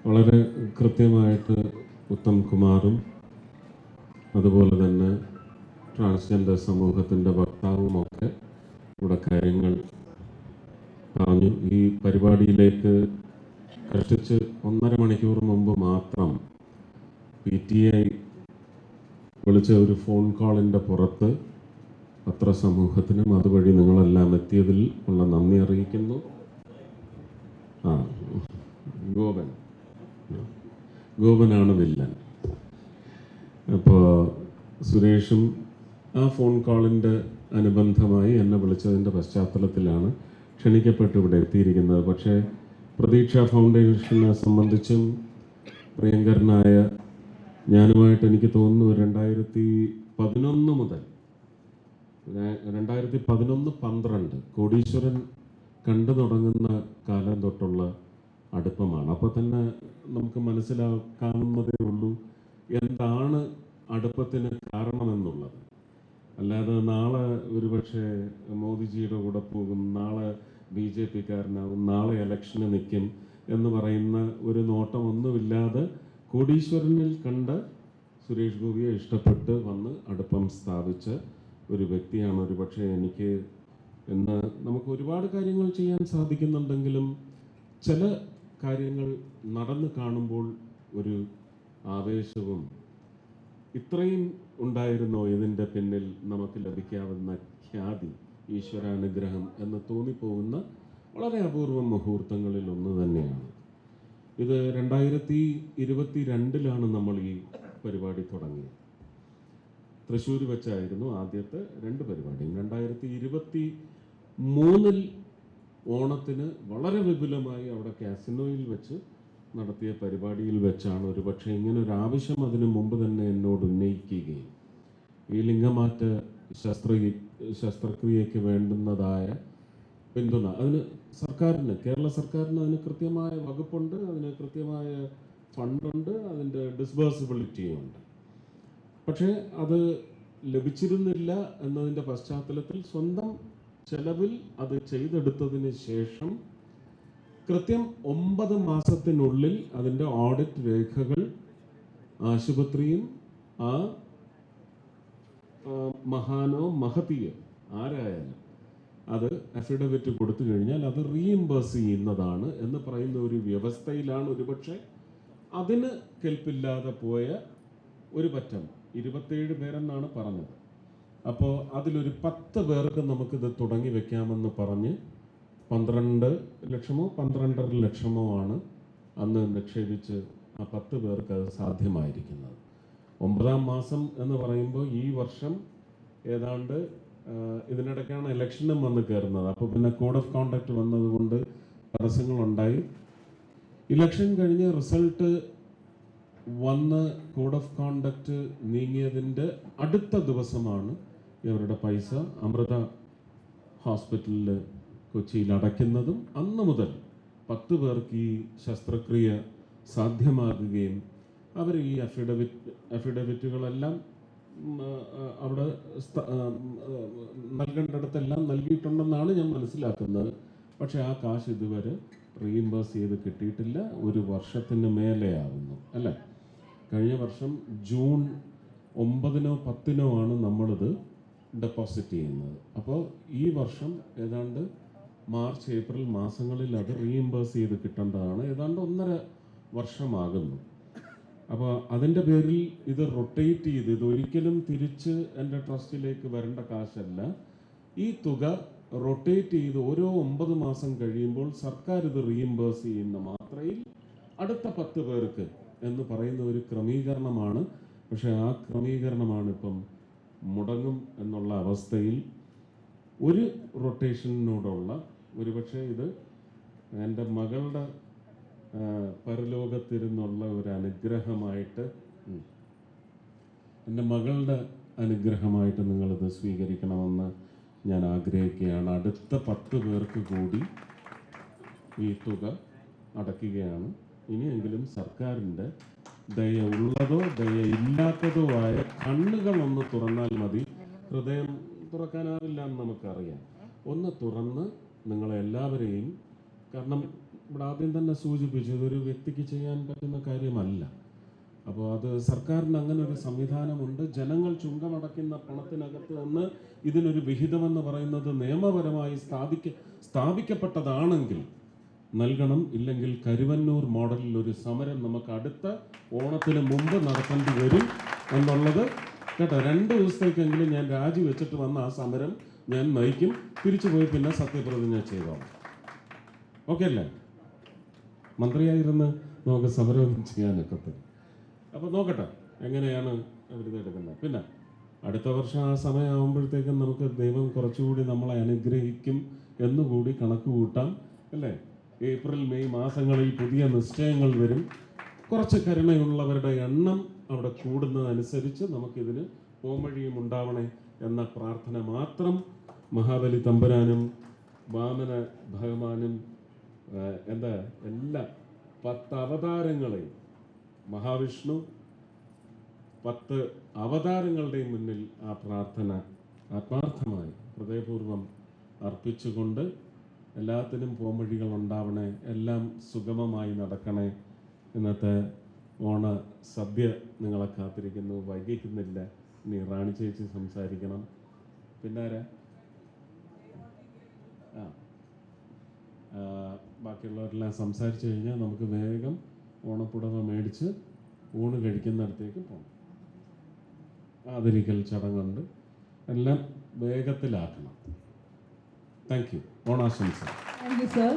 വളരെ കൃത്യമായിട്ട് ഉത്തം കുമാറും അതുപോലെ തന്നെ ട്രാൻസ്ജെൻഡർ സമൂഹത്തിൻ്റെ വക്താവുമൊക്കെ ഇവിടെ കാര്യങ്ങൾ പറഞ്ഞു. ഈ പരിപാടിയിലേക്ക് കഷ്ടിച്ച് 1.5 മണിക്കൂർ മുമ്പ് മാത്രം PTI വിളിച്ച ഒരു ഫോൺ കോളിൻ്റെ പുറത്ത് പത്രസമൂഹത്തിനും അതുവഴി നിങ്ങളെല്ലാം എത്തിയതിൽ ഉള്ള നന്ദി അറിയിക്കുന്നു. ഗോപനാണ് വില്ലൻ. അപ്പോൾ സുരേഷും ആ ഫോൺ കോളിൻ്റെ അനുബന്ധമായി എന്നെ വിളിച്ചതിൻ്റെ പശ്ചാത്തലത്തിലാണ് ക്ഷണിക്കപ്പെട്ട് ഇവിടെ എത്തിയിരിക്കുന്നത്. പക്ഷേ പ്രതീക്ഷ ഫൗണ്ടേഷനെ സംബന്ധിച്ചും പ്രിയങ്കരനായ ഞാനുമായിട്ട് എനിക്ക് തോന്നുന്നു 2011 മുതൽ 2011-12 കോടീശ്വരൻ കണ്ടു തുടങ്ങുന്ന കാലം തൊട്ടുള്ള അടുപ്പമാണ്. അപ്പോൾ തന്നെ നമുക്ക് മനസ്സിലാക്കാവുന്നതേ ഉള്ളൂ എന്താണ് അടുപ്പത്തിന് കാരണമെന്നുള്ളത്. അല്ലാതെ നാളെ ഒരുപക്ഷെ മോദിജിയുടെ കൂടെ പോകും, നാളെ BJP-കാരനാവും, നാളെ ഇലക്ഷന് നിൽക്കും എന്ന് പറയുന്ന ഒരു നോട്ടമൊന്നുമില്ലാതെ കോടീശ്വരനിൽ കണ്ട സുരേഷ് ഗോപിയെ ഇഷ്ടപ്പെട്ട് വന്ന് അടുപ്പം സ്ഥാപിച്ച ഒരു വ്യക്തിയാണ്. ഒരുപക്ഷെ എനിക്ക് ഇന്ന് നമുക്ക് ഒരുപാട് കാര്യങ്ങൾ ചെയ്യാൻ സാധിക്കുന്നുണ്ടെങ്കിലും ചില കാര്യങ്ങൾ നടന്നു കാണുമ്പോൾ ഒരു ആവേശവും ഇത്രയും ഉണ്ടായിരുന്നോ ഇതിൻ്റെ പിന്നിൽ നമുക്ക് ലഭിക്കാവുന്ന ഖ്യാതി, ഈശ്വരാനുഗ്രഹം എന്ന് തോന്നിപ്പോകുന്ന വളരെ അപൂർവം മുഹൂർത്തങ്ങളിൽ ഒന്ന് തന്നെയാണ് ഇത്. 2022 നമ്മൾ ഈ പരിപാടി തുടങ്ങിയത്. തൃശ്ശൂർ വെച്ചായിരുന്നു ആദ്യത്തെ 2 പരിപാടിയും. 2023 ഓണത്തിന് വളരെ വിപുലമായി അവിടെ കാസിനോയിൽ വെച്ച് നടത്തിയ പരിപാടിയിൽ വെച്ചാണ് ഒരുപക്ഷെ ഇങ്ങനെ ഒരു ആവശ്യം അതിനു മുമ്പ് തന്നെ എന്നോട് ഉന്നയിക്കുകയും ഈ ലിംഗമാറ്റ ശസ്ത്രക്രിയയ്ക്ക് വേണ്ടുന്നതായ പിന്തുണ അതിന് കേരള സർക്കാരിന് അതിന് കൃത്യമായ വകുപ്പുണ്ട്, അതിന് കൃത്യമായ ഫണ്ടുണ്ട്, അതിൻ്റെ ഡിസ്ബേഴ്സിബിലിറ്റിയും ഉണ്ട്. പക്ഷേ അത് ലഭിച്ചിരുന്നില്ല എന്നതിൻ്റെ പശ്ചാത്തലത്തിൽ സ്വന്തം ചെലവിൽ അത് ചെയ്തെടുത്തതിന് ശേഷം കൃത്യം 9 മാസത്തിനുള്ളിൽ അതിൻ്റെ ഓഡിറ്റ് രേഖകൾ ആശുപത്രിയും ആ മഹാനോ മഹതിയോ ആരായാലും അത് അഫിഡവിറ്റ് കൊടുത്തു കഴിഞ്ഞാൽ അത് റീഇംബേഴ്സ് ചെയ്യുന്നതാണ് എന്ന് പറയുന്ന ഒരു വ്യവസ്ഥയിലാണ് ഒരുപക്ഷെ അതിന് കെൽപ്പില്ലാതെ പോയ ഒരു പറ്റം 27 പേരെന്നാണ് പറഞ്ഞത്. അപ്പോൾ അതിലൊരു 10 പേർക്ക് നമുക്കിത് തുടങ്ങി വെക്കാമെന്ന് പറഞ്ഞ് 12 ലക്ഷമോ 12.5 ലക്ഷമോ ആണ് അന്ന് നിക്ഷേപിച്ച് ആ 10 പേർക്ക് അത് സാധ്യമായിരിക്കുന്നത്. 9-ാം മാസം എന്ന് പറയുമ്പോൾ ഈ വർഷം ഏതാണ്ട് ഇതിനിടയ്ക്കാണ് ഇലക്ഷനും വന്ന് കയറുന്നത്. അപ്പോൾ പിന്നെ കോഡ് ഓഫ് കോണ്ടക്ട് വന്നതുകൊണ്ട് തടസ്സങ്ങളുണ്ടായി. ഇലക്ഷൻ കഴിഞ്ഞ് റിസൾട്ട് വന്ന് കോഡ് ഓഫ് കോണ്ടക്ട് നീങ്ങിയതിൻ്റെ അടുത്ത ദിവസമാണ് ഇവരുടെ പൈസ അമൃത ഹോസ്പിറ്റലിൽ കൊച്ചിയിൽ അടയ്ക്കുന്നതും അന്ന് മുതൽ 10 പേർക്ക് ഈ ശസ്ത്രക്രിയ സാധ്യമാകുകയും അവർ ഈ അഫിഡവിറ്റുകളെല്ലാം അവിടെ നൽകേണ്ടിടത്തെല്ലാം നൽകിയിട്ടുണ്ടെന്നാണ് ഞാൻ മനസ്സിലാക്കുന്നത്. പക്ഷേ ആ കാശ് ഇതുവരെ റീഇംബേഴ്സ് ചെയ്ത് കിട്ടിയിട്ടില്ല. 1 വർഷത്തിന് മേലെയാവുന്നു അല്ലേ. കഴിഞ്ഞ വർഷം ജൂൺ 9-നോ 10-നോ ആണ് നമ്മളിത് ഡെപ്പോസിറ്റ് ചെയ്യുന്നത്. അപ്പോൾ ഈ വർഷം ഏതാണ്ട് മാർച്ച് ഏപ്രിൽ മാസങ്ങളിൽ അത് റീഇംബേഴ്സ് ചെയ്ത് കിട്ടേണ്ടതാണ്. ഏതാണ്ട് 1.5 വർഷമാകുന്നു. അപ്പോൾ അതിൻ്റെ പേരിൽ ഇത് റൊട്ടേറ്റ് ചെയ്ത് ഇതൊരിക്കലും തിരിച്ച് എൻ്റെ ട്രസ്റ്റിലേക്ക് വരേണ്ട കാശല്ല. ഈ തുക റൊട്ടേറ്റ് ചെയ്ത് ഓരോ 9 മാസം കഴിയുമ്പോൾ സർക്കാർ ഇത് റീഇംബേഴ്സ് ചെയ്യുന്ന മാത്രയിൽ അടുത്ത 10 പേർക്ക് എന്ന് പറയുന്ന ഒരു ക്രമീകരണമാണ്. പക്ഷേ ആ ക്രമീകരണമാണ് ഇപ്പം മുടങ്ങും എന്നുള്ള അവസ്ഥയിൽ ഒരു റൊട്ടേഷനോടുള്ള ഒരുപക്ഷെ ഇത് എൻ്റെ മകളുടെ പരലോകത്തിരുന്നുള്ള ഒരു അനുഗ്രഹമായിട്ട്, എൻ്റെ മകളുടെ അനുഗ്രഹമായിട്ട് നിങ്ങളിത് സ്വീകരിക്കണമെന്ന് ഞാൻ ആഗ്രഹിക്കുകയാണ്. അടുത്ത 10 പേർക്ക് കൂടി ഈ തുക അടയ്ക്കുകയാണ്. ഇനിയെങ്കിലും സർക്കാരിൻ്റെ ദയ ഉള്ളതോ ദയ ഇല്ലാത്തതോ ആയ കണ്ണുകളൊന്ന് തുറന്നാൽ മതി. ഹൃദയം തുറക്കാനാവില്ല എന്ന് നമുക്കറിയാം. ഒന്ന് തുറന്ന് നിങ്ങളെല്ലാവരെയും, കാരണം ഇവിടെ ആദ്യം തന്നെ സൂചിപ്പിച്ചു, ഇതൊരു വ്യക്തിക്ക് ചെയ്യാൻ പറ്റുന്ന കാര്യമല്ല. അപ്പോൾ അത് സർക്കാരിന് അങ്ങനെ ഒരു സംവിധാനമുണ്ട്. ജനങ്ങൾ ചുങ്കമടക്കുന്ന പണത്തിനകത്ത് നിന്ന് ഇതിനൊരു വിഹിതമെന്ന് പറയുന്നത് നിയമപരമായി സ്ഥാപിക്കപ്പെട്ടതാണെങ്കിൽ നൽകണം. ഇല്ലെങ്കിൽ കരുവന്നൂർ മോഡലിൽ ഒരു സമരം നമുക്ക് അടുത്ത ഓണത്തിന് മുമ്പ് നടത്തേണ്ടി വരും എന്നുള്ളത് കേട്ടോ. 2 ദിവസത്തേക്കെങ്കിലും ഞാൻ രാജിവെച്ചിട്ട് വന്ന ആ സമരം ഞാൻ നയിക്കും. തിരിച്ചു പോയി പിന്നെ സത്യപ്രതിജ്ഞ ചെയ്തോളാം. ഓക്കെ അല്ലേ? മന്ത്രിയായിരുന്ന് നമുക്ക് സമരമൊന്നും ചെയ്യാനൊക്കത്തില്ല. അപ്പോൾ നോക്കട്ടെ എങ്ങനെയാണ് അവരിതെടുക്കുന്നത്. പിന്നെ അടുത്ത വർഷം ആ സമയമാകുമ്പോഴത്തേക്കും നമുക്ക് ദൈവം കുറച്ചുകൂടി നമ്മളെ അനുഗ്രഹിക്കും എന്നുകൂടി കണക്ക് കൂട്ടാം അല്ലേ? ഏപ്രിൽ മെയ് മാസങ്ങളിൽ പുതിയ നിശ്ചയങ്ങൾ വരും. കുറച്ച് കരുണയുള്ളവരുടെ എണ്ണം അവിടെ കൂടുന്നതനുസരിച്ച് നമുക്കിതിന് പോംവഴിയും ഉണ്ടാവണേ എന്ന പ്രാർത്ഥന മാത്രം മഹാബലി തമ്പുരാനും വാമന ഭഗവാനും എല്ലാ 10 അവതാരങ്ങളെയും, മഹാവിഷ്ണു 10 അവതാരങ്ങളുടെയും മുന്നിൽ ആ പ്രാർത്ഥന ആത്മാർത്ഥമായി ഹൃദയപൂർവ്വം അർപ്പിച്ചുകൊണ്ട് എല്ലാത്തിനും പോംവഴികൾ ഉണ്ടാവണേ, എല്ലാം സുഗമമായി നടക്കണേ. ഇന്നത്തെ ഓണ സദ്യ നിങ്ങളെ കാത്തിരിക്കുന്നു. വൈകിക്കുന്നില്ല. ഇനി റാണി ചേച്ചി സംസാരിക്കണം. പിന്നെ ആരാ? ബാക്കിയുള്ളവരെല്ലാം സംസാരിച്ചു കഴിഞ്ഞാൽ നമുക്ക് വേഗം ഓണപ്പുടവ മേടിച്ച് ഊണ് കഴിക്കുന്നിടത്തേക്ക് പോകണം. ആദരിക്കൽ ചടങ്ങുണ്ട്. എല്ലാം വേഗത്തിലാക്കണം. Thank you. ഓണാശംസ. Thank you sir.